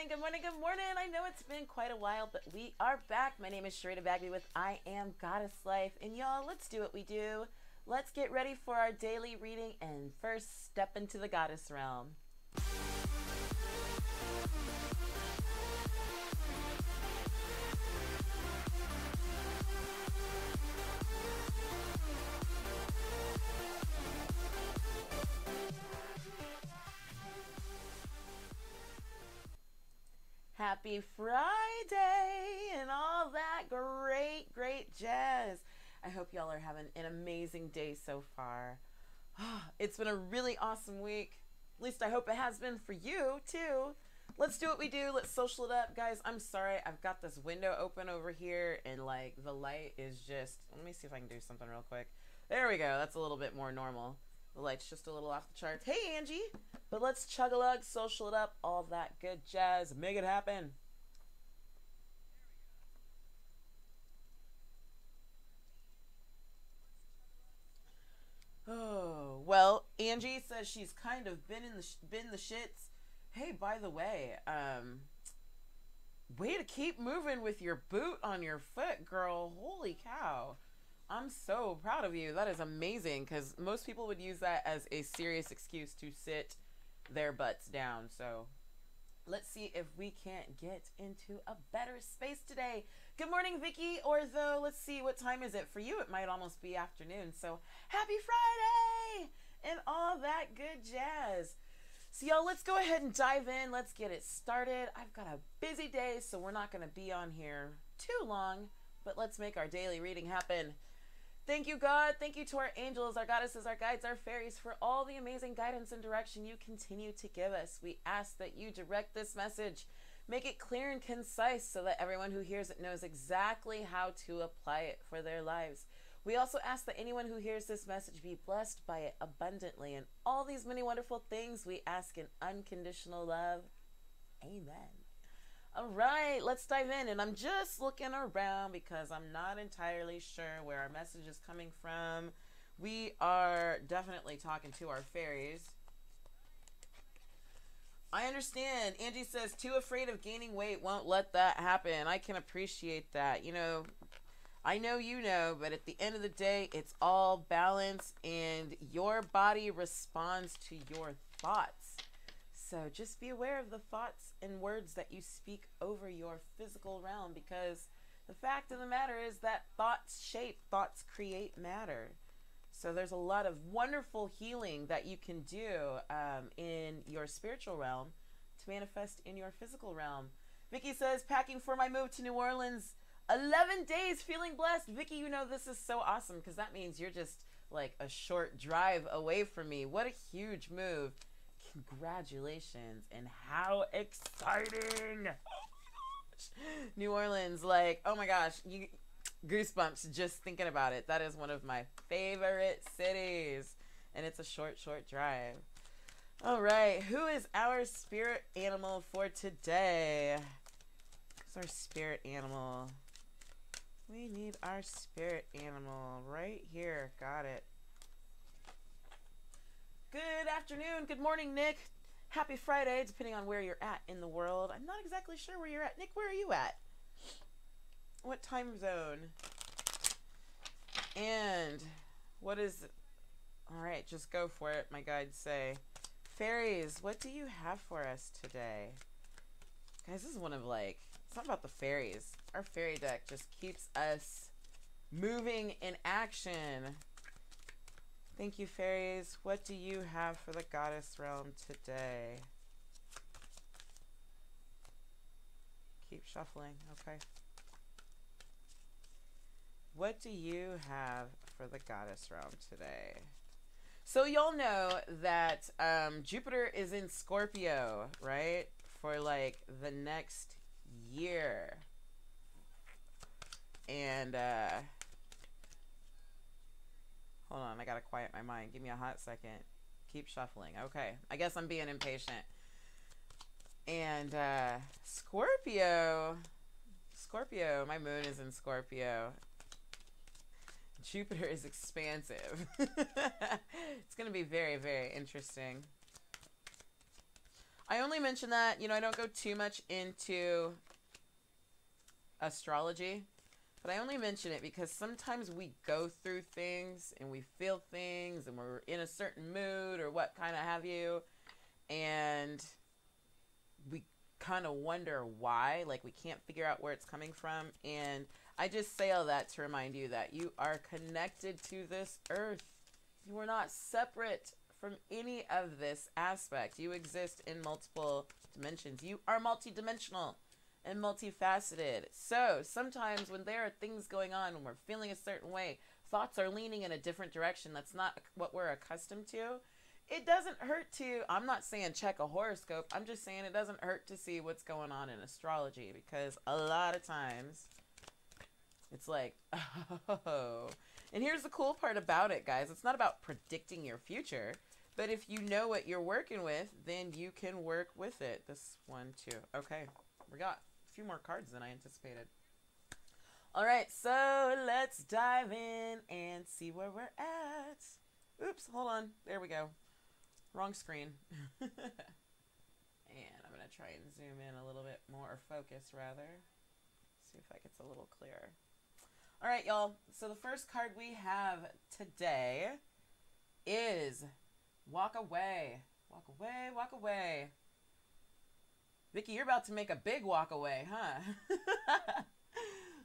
morning, good morning, good morning. I know it's been quite a while, but we are back. My name is Sharita Bagby with I Am Goddess Life. And y'all, let's do what we do. Let's get ready for our daily reading and first step into the goddess realm. Happy Friday and all that great jazz. I hope y'all are having an amazing day so far. It's been a really awesome week. At least I hope it has been for you too. Let's do what we do. Let's social it up. Guys, I'm sorry. I've got this window open over here and like the light is just, let me see if I can do something real quick. There we go. That's a little bit more normal. The light's just a little off the charts. Hey, Angie. But let's chug-a-lug, social it up, all that good jazz. Make it happen. Oh, well, Angie says she's kind of been the shits. Hey, by the way, way to keep moving with your boot on your foot, girl. Holy cow. I'm so proud of you. That is amazing because most people would use that as a serious excuse to sit their butts down. So let's see if we can't get into a better space today. Good morning, Vicky. Or though, let's see, what time is it for you? It might almost be afternoon. So happy Friday and all that good jazz. So y'all, let's go ahead and dive in. Let's get it started. I've got a busy day, so we're not going to be on here too long, but let's make our daily reading happen. Thank you, God. Thank you to our angels, our goddesses, our guides, our fairies for all the amazing guidance and direction you continue to give us. We ask that you direct this message, make it clear and concise so that everyone who hears it knows exactly how to apply it for their lives. We also ask that anyone who hears this message be blessed by it abundantly, and all these many wonderful things we ask in unconditional love. Amen. All right, let's dive in. And I'm just looking around because I'm not entirely sure where our message is coming from. We are definitely talking to our fairies. I understand. Angie says, too afraid of gaining weight, won't let that happen. I can appreciate that. You know, I know you know, but at the end of the day, it's all balance and your body responds to your thoughts. So just be aware of the thoughts and words that you speak over your physical realm, because the fact of the matter is that thoughts shape, thoughts create matter. So there's a lot of wonderful healing that you can do in your spiritual realm to manifest in your physical realm. Vicky says, packing for my move to New Orleans. 11 days feeling blessed. Vicky, you know, this is so awesome because that means you're just like a short drive away from me. What a huge move. Congratulations, and how exciting. New Orleans, like, oh my gosh, you goosebumps just thinking about it. That is one of my favorite cities, and it's a short drive. All right, who is our spirit animal for today? Who's our spirit animal? We need our spirit animal right here. Got it. Good afternoon, good morning, Nick. Happy Friday, depending on where you're at in the world. I'm not exactly sure where you're at. Nick, where are you at? What time zone? And what is... All right, just go for it, my guides say. Fairies, what do you have for us today? Guys, this is one of like... It's not about the fairies. Our fairy deck just keeps us moving in action. Thank you, fairies. What do you have for the goddess realm today? Keep shuffling. Okay. What do you have for the goddess realm today? So y'all know that Jupiter is in Scorpio, right? For like the next year. And hold on, I gotta quiet my mind. Give me a hot second. Keep shuffling. Okay, I guess I'm being impatient. And Scorpio, my moon is in Scorpio. Jupiter is expansive. It's gonna be very, very interesting. I only mention that, you know, I don't go too much into astrology, but I only mention it because sometimes we go through things and we feel things and we're in a certain mood or what kind of have you, and we kind of wonder why, like we can't figure out where it's coming from. And I just say all that to remind you that you are connected to this earth. You are not separate from any of this aspect. You exist in multiple dimensions. You are multidimensional and multifaceted. So sometimes when there are things going on, when we're feeling a certain way, thoughts are leaning in a different direction that's not what we're accustomed to, it doesn't hurt to, I'm not saying check a horoscope, I'm just saying it doesn't hurt to see what's going on in astrology, because a lot of times it's like, oh. And here's the cool part about it, guys. It's not about predicting your future, but if you know what you're working with, then you can work with it. This one too. Okay, we got a few more cards than I anticipated. All right, so let's dive in and see where we're at. Oops, hold on. There we go. Wrong screen. And I'm going to try and zoom in a little bit more, or focus rather. See if that gets a little clearer. All right, y'all. So the first card we have today is Walk Away. Walk away, walk away. Vicky, you're about to make a big walk away, huh?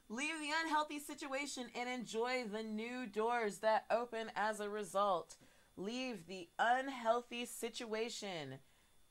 Leave the unhealthy situation and enjoy the new doors that open as a result. Leave the unhealthy situation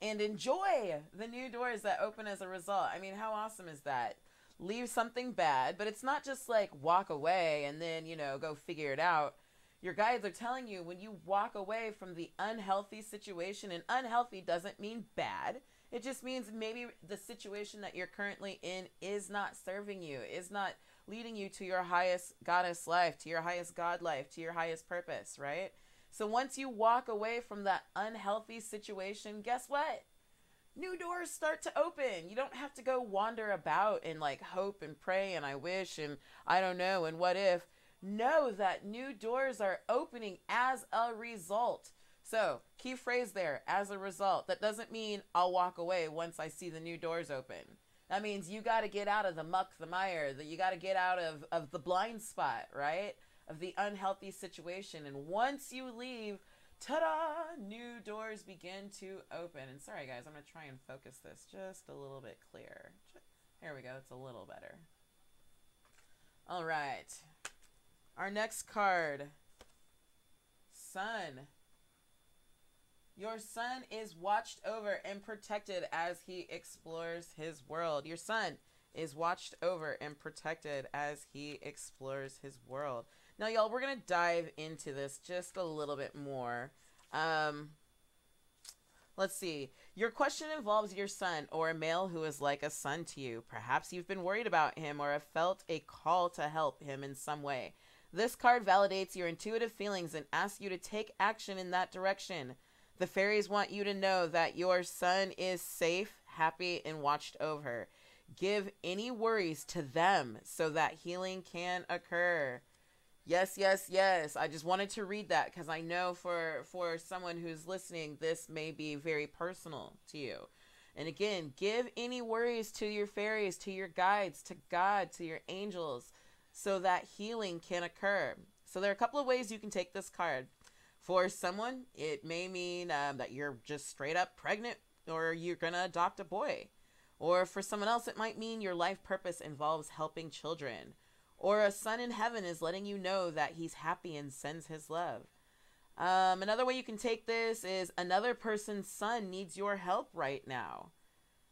and enjoy the new doors that open as a result. I mean, how awesome is that? Leave something bad, but it's not just like walk away and then, you know, go figure it out. Your guides are telling you when you walk away from the unhealthy situation, and unhealthy doesn't mean bad. It just means maybe the situation that you're currently in is not serving you, is not leading you to your highest goddess life, to your highest God life, to your highest purpose, right? So once you walk away from that unhealthy situation, guess what? New doors start to open. You don't have to go wander about and like hope and pray and I wish and I don't know and what if. Know that new doors are opening as a result. So key phrase there, as a result. That doesn't mean I'll walk away once I see the new doors open. That means you got to get out of the muck, the mire, that you got to get out of the blind spot, right? Of the unhealthy situation. And once you leave, ta-da, new doors begin to open. And sorry guys, I'm going to try and focus this just a little bit clearer. Here we go, it's a little better. All right. Our next card, Sun. Your sun is watched over and protected as he explores his world. Your sun is watched over and protected as he explores his world. Now, y'all, we're going to dive into this just a little bit more. Let's see. Your question involves your son or a male who is like a son to you. Perhaps you've been worried about him or have felt a call to help him in some way. This card validates your intuitive feelings and asks you to take action in that direction. The fairies want you to know that your son is safe, happy, and watched over. Give any worries to them so that healing can occur. Yes, yes, yes. I just wanted to read that because I know for someone who's listening, this may be very personal to you. And again, give any worries to your fairies, to your guides, to God, to your angels, so that healing can occur. So there are a couple of ways you can take this card. For someone, it may mean that you're just straight up pregnant or you're going to adopt a boy. Or for someone else, it might mean your life purpose involves helping children. Or a son in heaven is letting you know that he's happy and sends his love. Another way you can take this is another person's son needs your help right now.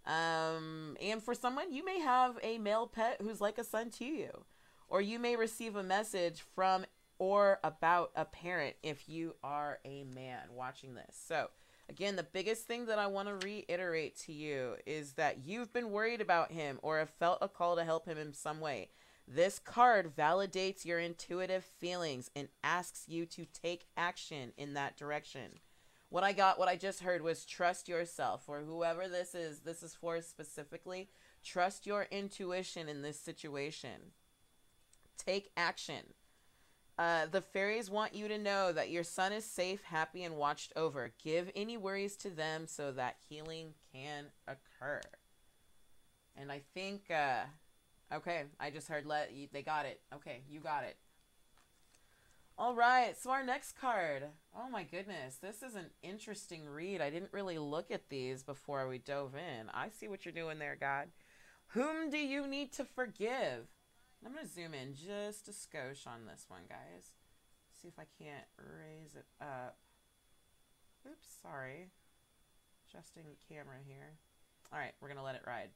And for someone, you may have a male pet who's like a son to you. Or you may receive a message from or about a parent if you are a man watching this. So again, the biggest thing that I want to reiterate to you is that you've been worried about him or have felt a call to help him in some way. This card validates your intuitive feelings and asks you to take action in that direction. What I just heard was trust yourself. For whoever this is for specifically, trust your intuition in this situation. Take action. The fairies want you to know that your son is safe, happy, and watched over. Give any worries to them so that healing can occur. And I think, okay, I just heard they got it. Okay, you got it. All right, so our next card. Oh my goodness, this is an interesting read. I didn't really look at these before we dove in. I see what you're doing there, God. Whom do you need to forgive? I'm going to zoom in just a skosh on this one, guys. See if I can't raise it up. Oops, sorry. Adjusting the camera here. All right, we're going to let it ride.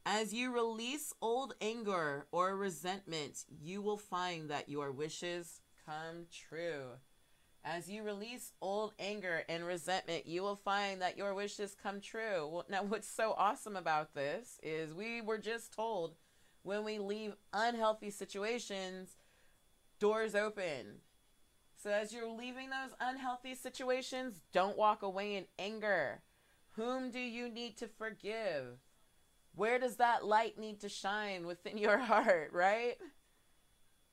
As you release old anger or resentment, you will find that your wishes come true. As you release old anger and resentment, you will find that your wishes come true. Well, now, what's so awesome about this is we were just told when we leave unhealthy situations, doors open. So as you're leaving those unhealthy situations, don't walk away in anger. Whom do you need to forgive? Where does that light need to shine within your heart, right?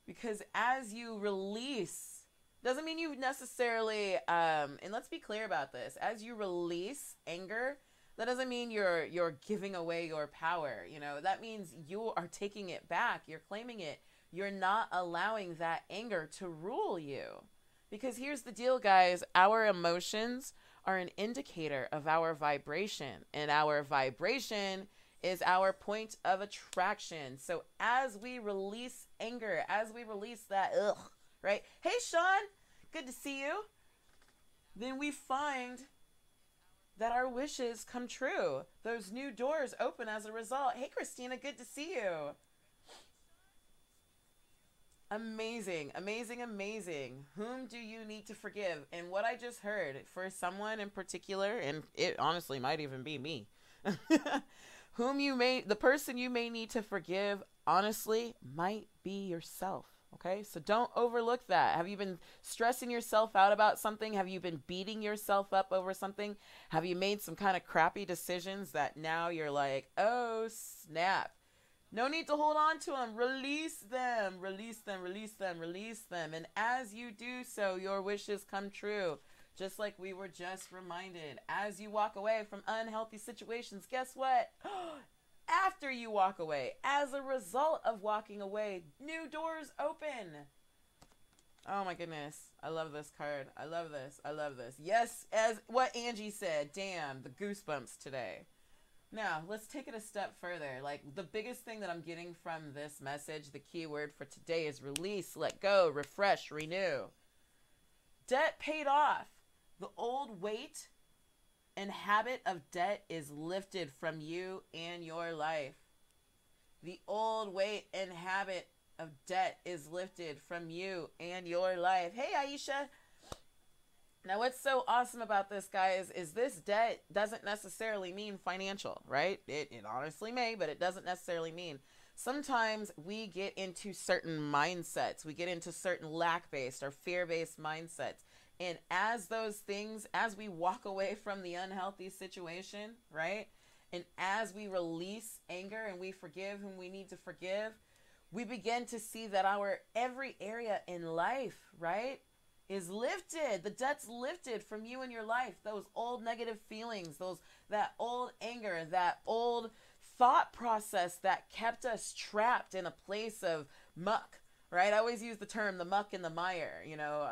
Because as you release, doesn't mean you necessarily, and let's be clear about this, as you release anger, that doesn't mean you're giving away your power. You know, that means you are taking it back. You're claiming it. You're not allowing that anger to rule you. Because here's the deal, guys. Our emotions are an indicator of our vibration, and our vibration is our point of attraction. So as we release anger, as we release that right? Hey, Sean, good to see you. Then we find that our wishes come true. Those new doors open as a result. Hey, Christina, good to see you. Amazing, amazing, amazing. Whom do you need to forgive? And what I just heard for someone in particular, and it honestly might even be me, the person you may need to forgive, honestly, might be yourself. Okay, so don't overlook that. Have you been stressing yourself out about something? Have you been beating yourself up over something? Have you made some kind of crappy decisions that now you're like, oh, snap. No need to hold on to them. Release them, release them, release them, release them. And as you do so, your wishes come true. Just like we were just reminded. As you walk away from unhealthy situations, guess what? After you walk away, as a result of walking away, new doors open. Oh my goodness. I love this card. I love this. I love this. Yes, as what Angie said. Damn, the goosebumps today. Now, let's take it a step further. Like, the biggest thing that I'm getting from this message, the key word for today is release, let go, refresh, renew. Debt paid off. The old weight and habit of debt is lifted from you and your life. The old weight and habit of debt is lifted from you and your life. Hey, Aisha. Now, what's so awesome about this, guys, is this debt doesn't necessarily mean financial, right? It honestly may, but it doesn't necessarily mean. Sometimes we get into certain mindsets. We get into certain lack-based or fear-based mindsets. And as those things, as we walk away from the unhealthy situation, right? And as we release anger and we forgive whom we need to forgive, we begin to see that our every area in life, right, is lifted. The debt's lifted from you and your life. Those old negative feelings, that old anger, that old thought process that kept us trapped in a place of muck. Right? I always use the term the muck and the mire, you know,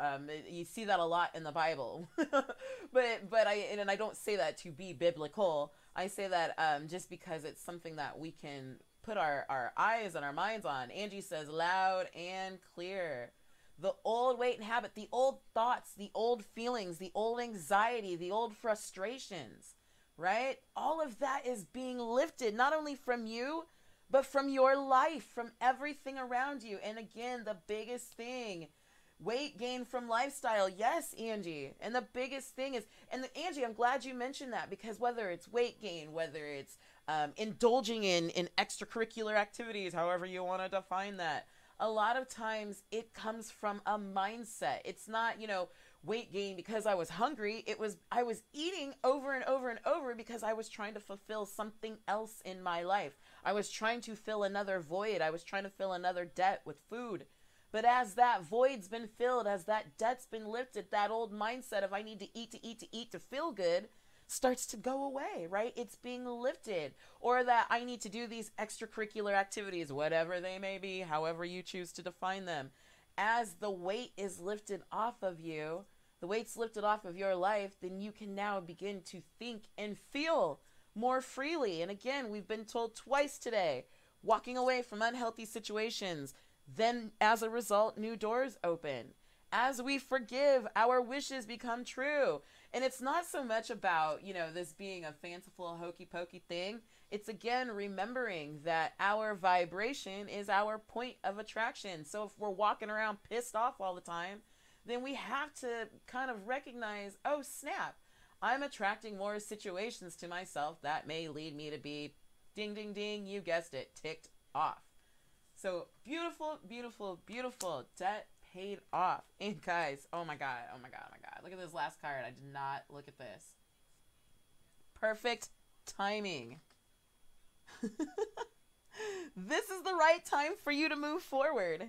you see that a lot in the Bible, but I don't say that to be biblical. I say that just because it's something that we can put our eyes and our minds on. Angie says loud and clear. The old weight and habit, the old thoughts, the old feelings, the old anxiety, the old frustrations, right? All of that is being lifted, not only from you, but from your life, from everything around you. And again, the biggest thing, weight gain from lifestyle. Yes, Angie. And the biggest thing is, Angie, I'm glad you mentioned that, because whether it's weight gain, whether it's indulging in extracurricular activities, however you want to define that, a lot of times it comes from a mindset. It's not, weight gain because I was hungry. I was eating over and over and over because I was trying to fulfill something else in my life. I was trying to fill another void. I was trying to fill another debt with food. But as that void's been filled, as that debt's been lifted, that old mindset of I need to eat, to eat, to eat, to feel good starts to go away, right? It's being lifted. Or that I need to do these extracurricular activities, whatever they may be, however you choose to define them. As the weight is lifted off of you, the weight's lifted off of your life, then you can now begin to think and feel more freely. And again, we've been told twice today, walking away from unhealthy situations, then as a result, new doors open. As we forgive, our wishes become true. And it's not so much about, this being a fanciful, hokey pokey thing. It's again remembering that our vibration is our point of attraction. So if we're walking around pissed off all the time, then we have to kind of recognize, oh snap, I'm attracting more situations to myself that may lead me to be, ding, ding, ding, you guessed it, ticked off. So beautiful, beautiful, beautiful. Debt paid off. And guys, oh my God. Look at this last card. I did not look at this. Perfect timing. This is the right time for you to move forward.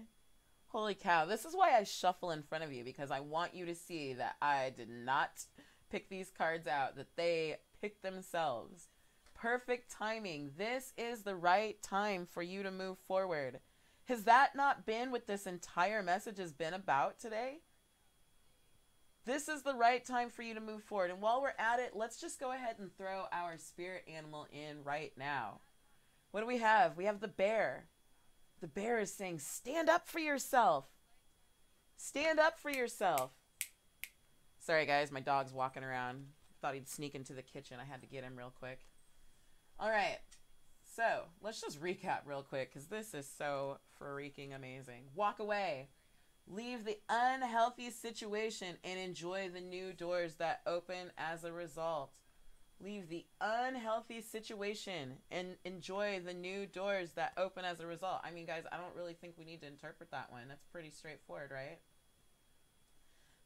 Holy cow. This is why I shuffle in front of you, because I want you to see that I did not pick these cards out, that they picked themselves. Perfect timing. This is the right time for you to move forward. Has that not been what this entire message has been about today? This is the right time for you to move forward. And while we're at it, let's just go ahead and throw our spirit animal in right now. What do we have? We have the bear. The bear is saying, stand up for yourself. Stand up for yourself. Sorry, guys. My dog's walking around. Thought he'd sneak into the kitchen. I had to get him real quick. All right. So let's just recap real quick, because this is so freaking amazing. Walk away. Leave the unhealthy situation and enjoy the new doors that open as a result. Leave the unhealthy situation and enjoy the new doors that open as a result. I mean, guys, I don't really think we need to interpret that one. That's pretty straightforward, right?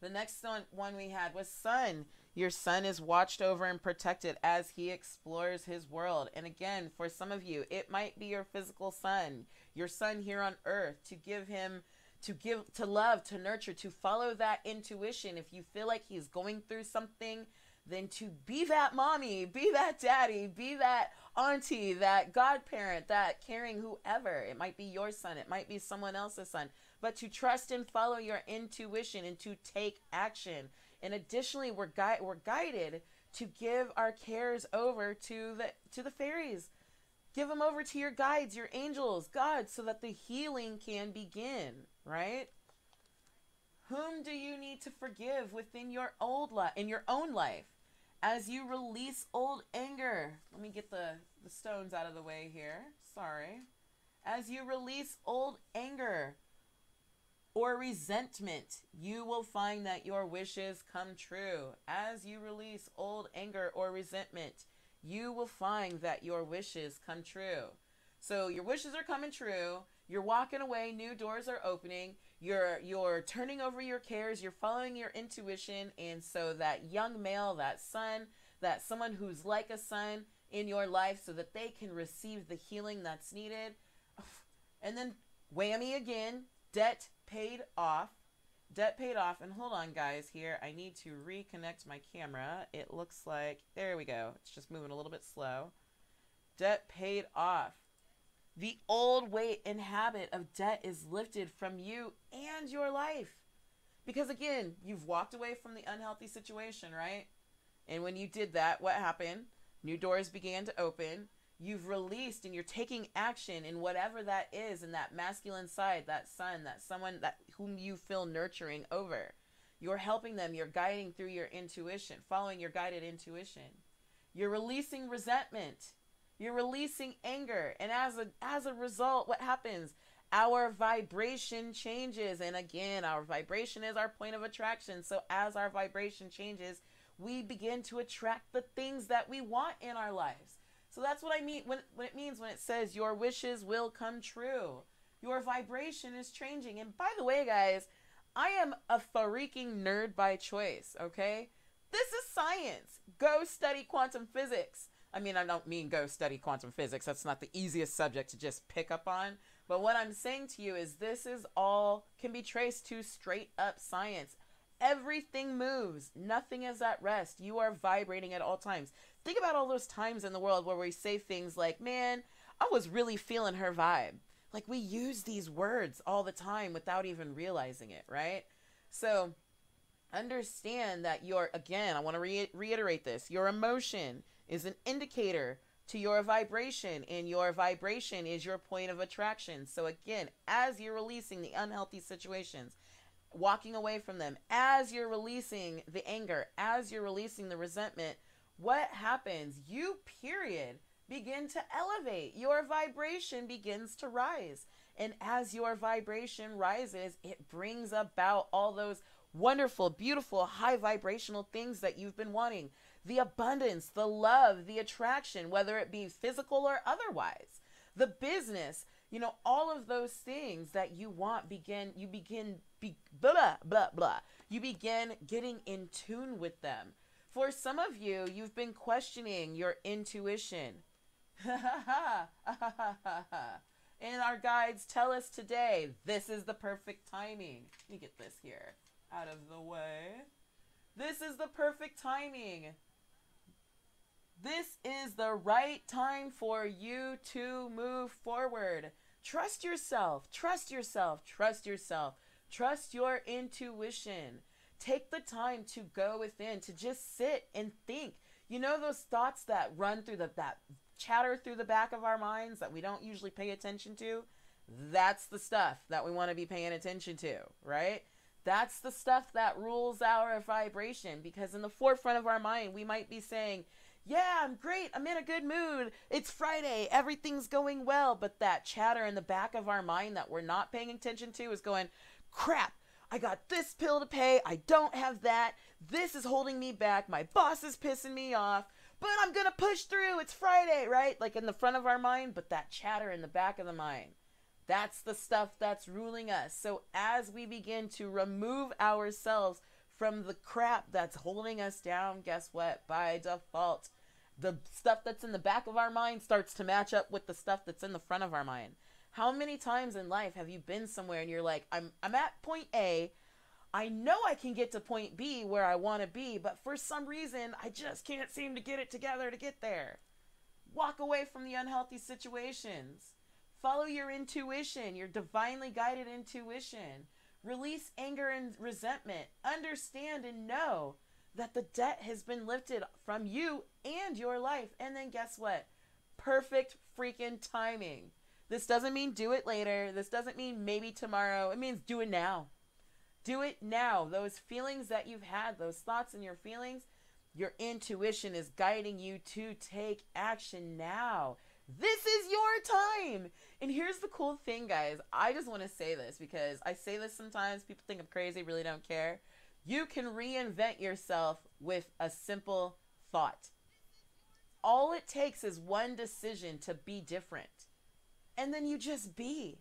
The next one we had was sun. Your son is watched over and protected as he explores his world. And again, for some of you, it might be your physical son, your son here on earth, to love, to nurture, to follow that intuition. If you feel like he's going through something, then to be that mommy, be that daddy, be that auntie, that godparent, that caring whoever. It might be your son. It might be someone else's son. But to trust and follow your intuition and to take action. And additionally, we're guided to give our cares over to the fairies. Give them over to your guides, your angels, God, so that the healing can begin, right? Whom do you need to forgive within your in your own life? As you release old anger. Let me get the stones out of the way here. Sorry. As you release old anger or resentment, you will find that your wishes come true. As you release old anger or resentment, you will find that your wishes come true. So your wishes are coming true. You're walking away. New doors are opening. You're turning over your cares. You're following your intuition. And so that young male, that son, that someone who's like a son in your life, so that they can receive the healing that's needed. And then whammy again, debt paid off. Debt paid off. And hold on, guys, here. I need to reconnect my camera. It looks like, there we go. It's just moving a little bit slow. Debt paid off. The old weight and habit of debt is lifted from you and your life. Because again, you've walked away from the unhealthy situation, right? And when you did that, what happened? New doors began to open. You've released and you're taking action in whatever that is, in that masculine side, that son, that someone that whom you feel nurturing over. You're helping them. You're guiding through your intuition, following your guided intuition. You're releasing resentment. You're releasing anger. And as a result, what happens? Our vibration changes. And again, our vibration is our point of attraction. So as our vibration changes, we begin to attract the things that we want in our lives. So that's what I mean when it says your wishes will come true. Your vibration is changing. And by the way, guys, I am a freaking nerd by choice, okay? This is science. Go study quantum physics. I mean, I don't mean go study quantum physics. That's not the easiest subject to just pick up on. But what I'm saying to you is this is all can be traced to straight up science. Everything moves. Nothing is at rest. You are vibrating at all times. Think about all those times in the world where we say things like, man, I was really feeling her vibe. Like we use these words all the time without even realizing it, right? So understand that again, I want to reiterate this. Your emotion is an indicator to your vibration, and your vibration is your point of attraction. So again, as you're releasing the unhealthy situations, walking away from them, as you're releasing the anger, as you're releasing the resentment, what happens? You, period, begin to elevate. Your vibration begins to rise. And as your vibration rises, it brings about all those wonderful, beautiful, high vibrational things that you've been wanting. The abundance, the love, the attraction, whether it be physical or otherwise. The business, all of those things that you want you begin blah, blah, blah. You begin getting in tune with them. For some of you, you've been questioning your intuition. And our guides tell us today, this is the perfect timing. Let me get this here out of the way. This is the perfect timing. This is the right time for you to move forward. Trust yourself. Trust yourself. Trust yourself. Trust your intuition. Take the time to go within, to just sit and think. Those thoughts that run through that chatter through the back of our minds that we don't usually pay attention to? That's the stuff that we want to be paying attention to, right? That's the stuff that rules our vibration, because in the forefront of our mind, we might be saying, yeah, I'm great. I'm in a good mood. It's Friday. Everything's going well. But that chatter in the back of our mind that we're not paying attention to is going, crap, I got this pill to pay. I don't have that. This is holding me back. My boss is pissing me off, but I'm going to push through. It's Friday, right? Like in the front of our mind, but that chatter in the back of the mind. That's the stuff that's ruling us. So as we begin to remove ourselves from the crap that's holding us down, guess what? By default, the stuff that's in the back of our mind starts to match up with the stuff that's in the front of our mind. How many times in life have you been somewhere and you're like, I'm at point A, I know I can get to point B where I want to be, but for some reason, I just can't seem to get it together to get there. Walk away from the unhealthy situations. Follow your intuition, your divinely guided intuition. Release anger and resentment. Understand and know that the debt has been lifted from you and your life. And then guess what? Perfect freaking timing. This doesn't mean do it later. This doesn't mean maybe tomorrow. It means do it now. Do it now. Those feelings that you've had, those thoughts and your feelings, your intuition is guiding you to take action now. This is your time. And here's the cool thing, guys. I just want to say this because I say this sometimes. People think I'm crazy, really don't care. You can reinvent yourself with a simple thought. All it takes is one decision to be different. And then you just be.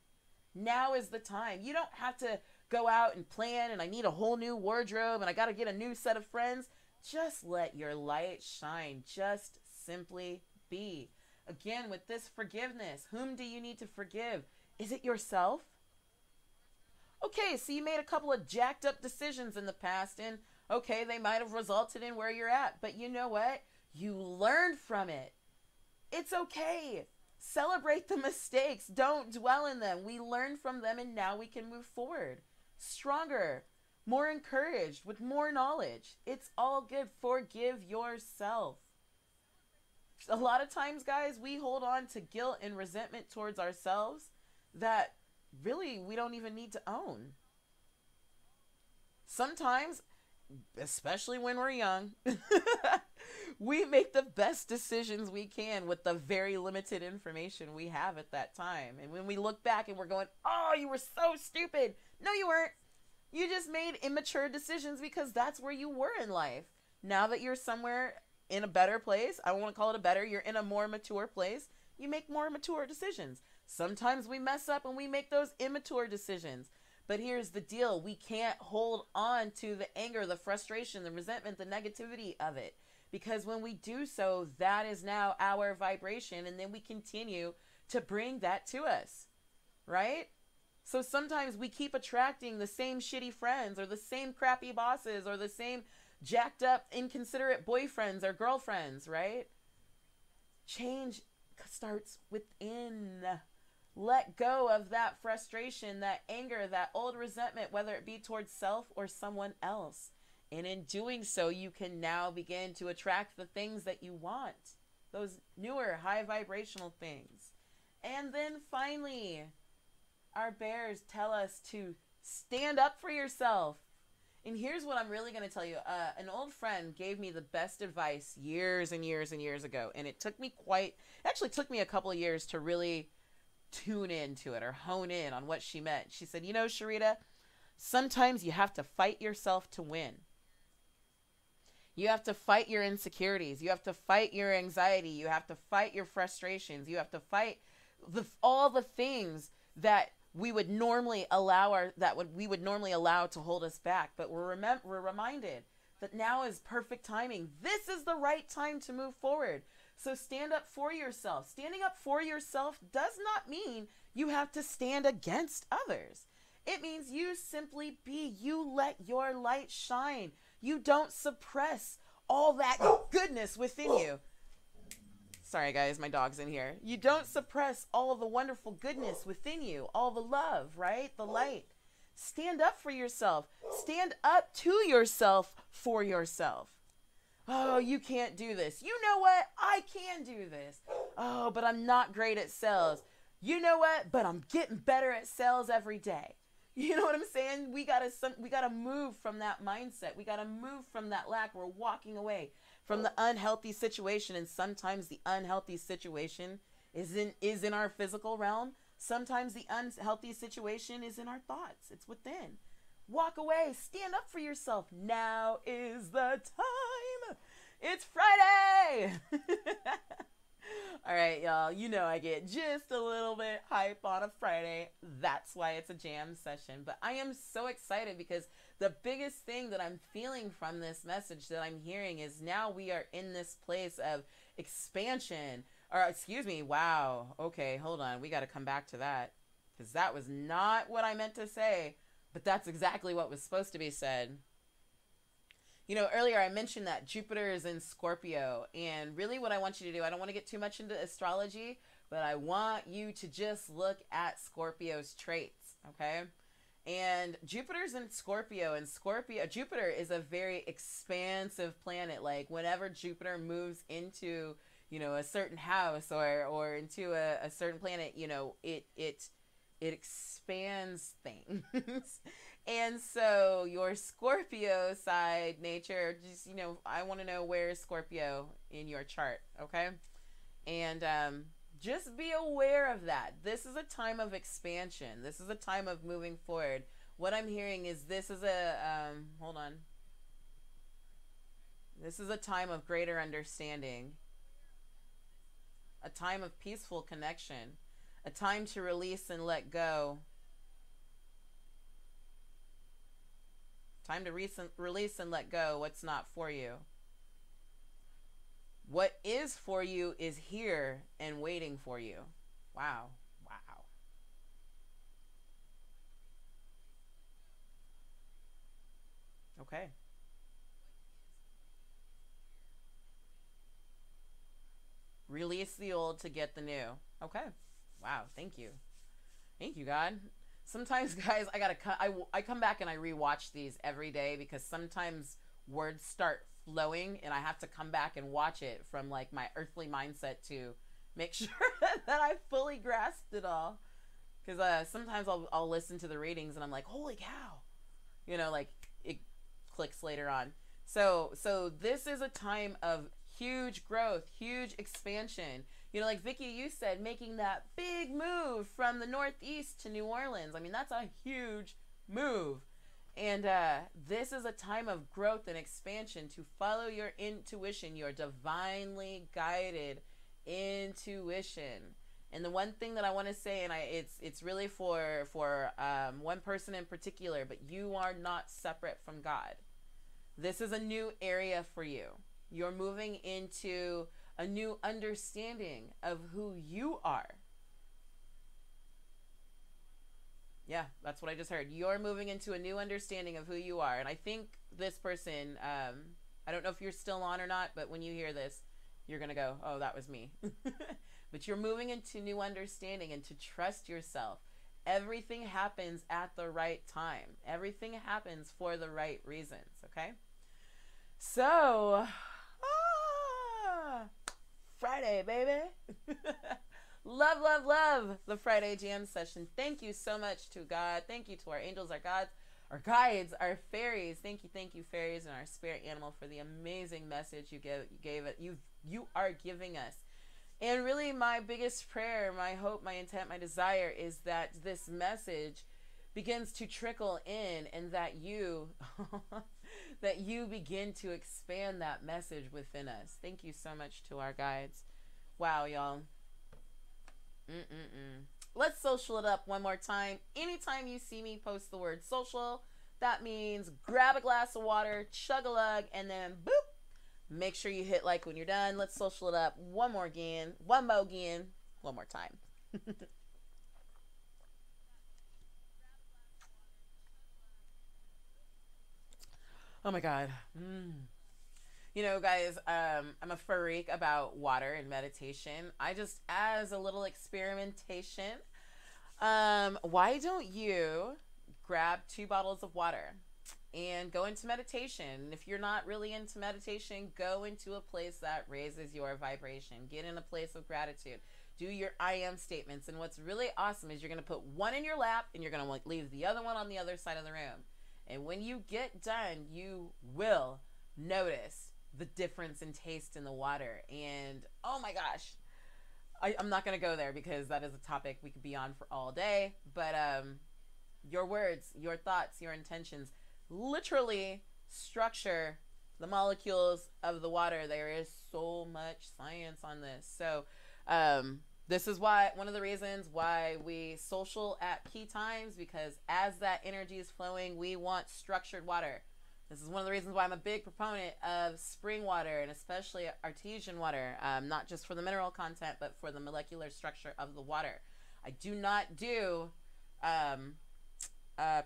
Now is the time. You don't have to go out and plan and I need a whole new wardrobe and I got to get a new set of friends. Just let your light shine. Just simply be. Again, with this forgiveness, whom do you need to forgive? Is it yourself? Okay, so you made a couple of jacked up decisions in the past and okay, they might have resulted in where you're at. But you know what? You learned from it. It's okay. Celebrate the mistakes. Don't dwell in them. We learned from them and now we can move forward. Stronger, more encouraged, with more knowledge. It's all good. Forgive yourself. A lot of times, guys, we hold on to guilt and resentment towards ourselves that really we don't even need to own. Sometimes, especially when we're young, we make the best decisions we can with the very limited information we have at that time. And when we look back and we're going, oh, you were so stupid. No, you weren't. You just made immature decisions because that's where you were in life. Now that you're somewhere in a better place, I want to call it a better, you're in a more mature place, you make more mature decisions. Sometimes we mess up and we make those immature decisions. But here's the deal. We can't hold on to the anger, the frustration, the resentment, the negativity of it. Because when we do so, that is now our vibration. And then we continue to bring that to us. Right? So sometimes we keep attracting the same shitty friends or the same crappy bosses or the same jacked up, inconsiderate boyfriends or girlfriends, right? Change starts within. Let go of that frustration, that anger, that old resentment, whether it be towards self or someone else. And in doing so, you can now begin to attract the things that you want, those newer, high vibrational things. And then finally, our bears tell us to stand up for yourself. And here's what I'm really going to tell you. An old friend gave me the best advice years and years and years ago. And it took me a couple of years to really tune into it or hone in on what she meant. She said, you know, Sharita, sometimes you have to fight yourself to win. You have to fight your insecurities. You have to fight your anxiety. You have to fight your frustrations. You have to fight all the things that we would normally allow to hold us back. But we're reminded that now is perfect timing. This is the right time to move forward. So stand up for yourself. Standing up for yourself does not mean you have to stand against others. It means you simply be. You let your light shine. You don't suppress all that goodness within you. Sorry, guys, my dog's in here. You don't suppress all the wonderful goodness within you, all the love, right? The light. Stand up for yourself. Stand up to yourself for yourself. Oh, you can't do this. You know what? I can do this. Oh, but I'm not great at sales. You know what? But I'm getting better at sales every day. You know what I'm saying? We gotta move from that mindset. We gotta move from that lack. We're walking away from the unhealthy situation, and sometimes the unhealthy situation is in our physical realm. Sometimes the unhealthy situation is in our thoughts. It's within. Walk away. Stand up for yourself. Now is the time. It's Friday. All right, y'all. You know I get just a little bit hype on a Friday. That's why it's a jam session. But I am so excited because the biggest thing that I'm feeling from this message that I'm hearing is now we are in this place of expansion. Or, excuse me, wow. Okay, hold on. We got to come back to that because that was not what I meant to say. But that's exactly what was supposed to be said. You know, earlier I mentioned that Jupiter is in Scorpio. And really what I want you to do, I don't want to get too much into astrology, but I want you to just look at Scorpio's traits, okay? And Jupiter's in Scorpio, and Jupiter is a very expansive planet. Like whenever Jupiter moves into, you know, a certain house or into a certain planet, you know, it expands things. And so your Scorpio side nature, just, you know, I want to know where is Scorpio in your chart, okay? And just be aware of that. This is a time of expansion. This is a time of moving forward. What I'm hearing is this is a, hold on. This is a time of greater understanding. A time of peaceful connection. A time to release and let go. Time to release and let go what's not for you. What is for you is here and waiting for you. Wow. Wow. Okay. Release the old to get the new. Okay. Wow. Thank you. Thank you, God. Sometimes, guys, I come back and I rewatch these every day because sometimes words start flowing and I have to come back and watch it from like my earthly mindset to make sure that I fully grasped it all. Because sometimes I'll listen to the readings and I'm like, holy cow, you know, like it clicks later on. So this is a time of huge growth, huge expansion. You know, like Vicky, you said, making that big move from the Northeast to New Orleans. I mean, that's a huge move. And this is a time of growth and expansion to follow your intuition, your divinely guided intuition. And the one thing that I want to say, and it's really for one person in particular, but you are not separate from God. This is a new area for you. You're moving into a new understanding of who you are. Yeah, that's what I just heard. You're moving into a new understanding of who you are. And I think this person, I don't know if you're still on or not, but when you hear this, you're going to go, oh, that was me. But you're moving into new understanding and to trust yourself. Everything happens at the right time. Everything happens for the right reasons, okay? So, Friday, baby. Love, love, love the Friday Jam session. Thank you so much to God. Thank you to our angels, our gods, our guides, our fairies. Thank you, fairies, and our spirit animal for the amazing message you are giving us. And really, my biggest prayer, my hope, my intent, my desire is that this message begins to trickle in, and that you that you begin to expand that message within us. Thank you so much to our guides. Wow, y'all. Let's social it up one more time. Anytime you see me post the word social, that means grab a glass of water, chug a lug, and then boop. Make sure you hit like when you're done. Let's social it up one more time. Oh my God. You know, guys, I'm a freak about water and meditation. I just, as a little experimentation, why don't you grab 2 bottles of water and go into meditation? If you're not really into meditation, go into a place that raises your vibration. Get in a place of gratitude. Do your I am statements. And what's really awesome is you're going to put one in your lap and you're going to leave the other one on the other side of the room. And when you get done, you will notice the difference in taste in the water. And oh my gosh, I'm not going to go there because that is a topic we could be on for all day. But your words, your thoughts, your intentions literally structure the molecules of the water. There is so much science on this. So this is why, one of the reasons why we social at key times, because as that energy is flowing, we want structured water. This is one of the reasons why I'm a big proponent of spring water, and especially artesian water, not just for the mineral content, but for the molecular structure of the water. I do not do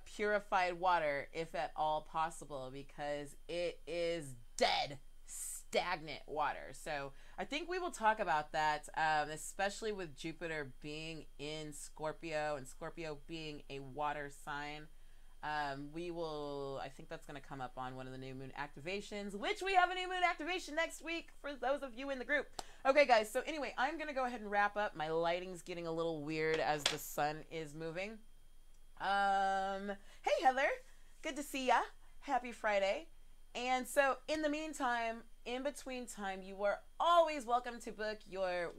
purified water, if at all possible, because it is dead, stagnant water. So I think we will talk about that, especially with Jupiter being in Scorpio and Scorpio being a water sign. I think that's going to come up on one of the new moon activations, which we have a new moon activation next week for those of you in the group. Okay, guys. So anyway, I'm going to go ahead and wrap up. My lighting's getting a little weird as the sun is moving. Hey, Heather. Good to see ya. Happy Friday. And so in the meantime, in between time, you are always welcome to book your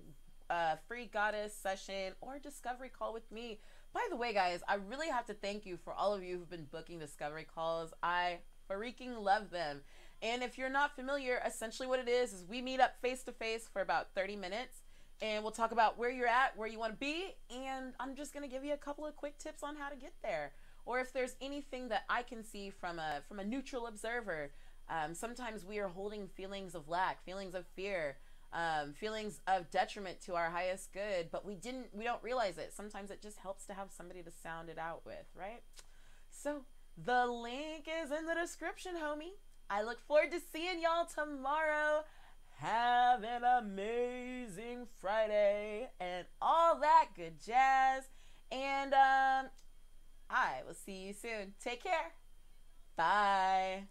free goddess session or discovery call with me. By the way, guys, I really have to thank you for all of you who've been booking discovery calls. I freaking love them. And if you're not familiar, essentially what it is we meet up face to face for about 30 minutes and we'll talk about where you're at, where you want to be, and I'm just going to give you a couple of quick tips on how to get there. Or if there's anything that I can see from a neutral observer. Sometimes we are holding feelings of lack, feelings of fear, feelings of detriment to our highest good, but we don't realize it. Sometimes it just helps to have somebody to sound it out with, right? So the link is in the description, homie. I look forward to seeing y'all tomorrow. Have an amazing Friday and all that good jazz. And I will see you soon. Take care. Bye.